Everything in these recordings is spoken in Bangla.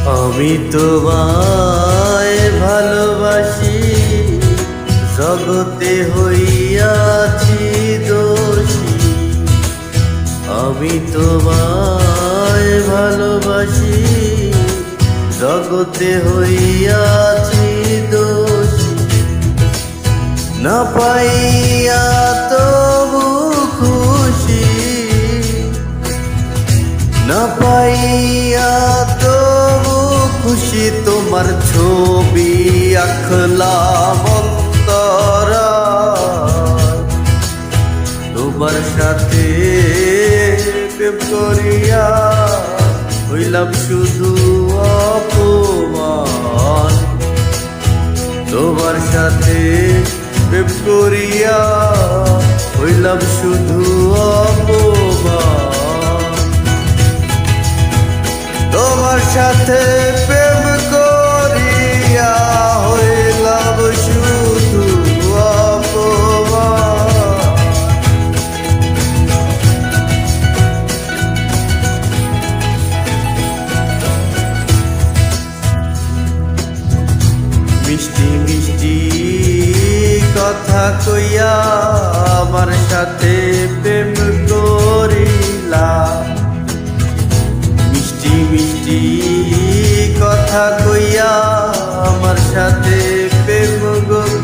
আমি তোমায় ভালোবাসি, জগতে হইয়াছি দোষী। আমি তোমায় ভালোবাসি, জগতে হইয়াছি দোষী। না পাইয়া তবু খুশি, না পাইয়া তবু খুশি। তোমার ছবি আঁকলাম অন্তরায়, তোমার সাথে প্রেম করিয়া হইলাম শুধু অপমান। তোমার সাথে প্রেম করিয়া হইলাম শুধু অপমান। তোমার সাথে প্রেম করিয়া হইলাম শুধু অপমান। মিষ্টি মিষ্টি কথা কইয়া আমার সাথে প্রেম করিলা। মিষ্টি মিষ্টি কথা কইয়া আমার সাথে প্রেম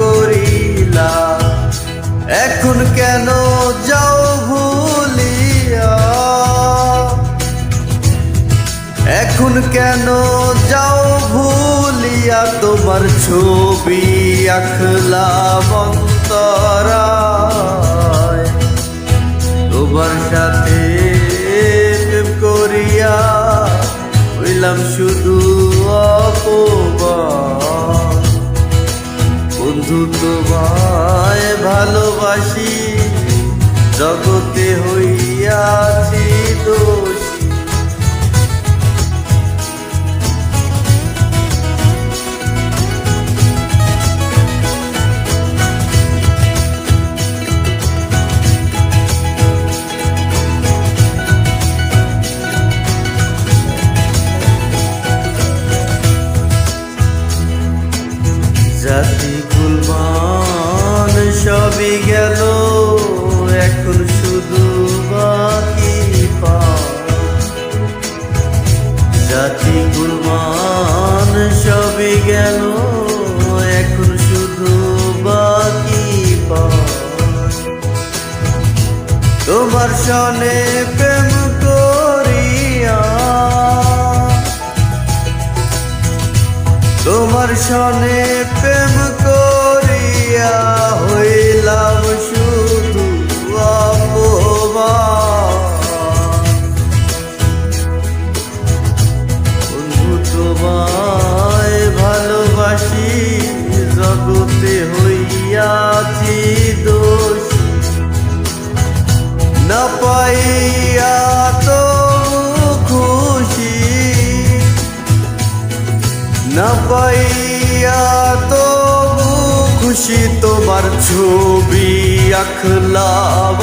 করিলা। এখন কেন যাও ভুলিয়া, এখন কেন যাও ভুলিয়া। তোমার ছবি আঁকলাম অন্তরায়, তোমার সাথে প্রেম করিয়া হইলাম শুধু অপমান। বন্ধু তোমায় ভালোবাসি, জগতে হইয়াছি দোষী। জাতি কুলমান সবই গেল, এখন শুধু বাকি পান। জাতি কুলমান সবই গেল, এখন শুধু বাকি পান। তোমার সনে প্রেম করিয়া, তোমার সনে প্রেম করিয়া হইলাম শুধু অপমান। বন্ধু তোমায় ভালোবাসি, জগতে হইয়াছি দোষী। না পাইয়া তবু খুশি, না পাইয়া তবু খুশি। তোমার ছবি আঁকলাম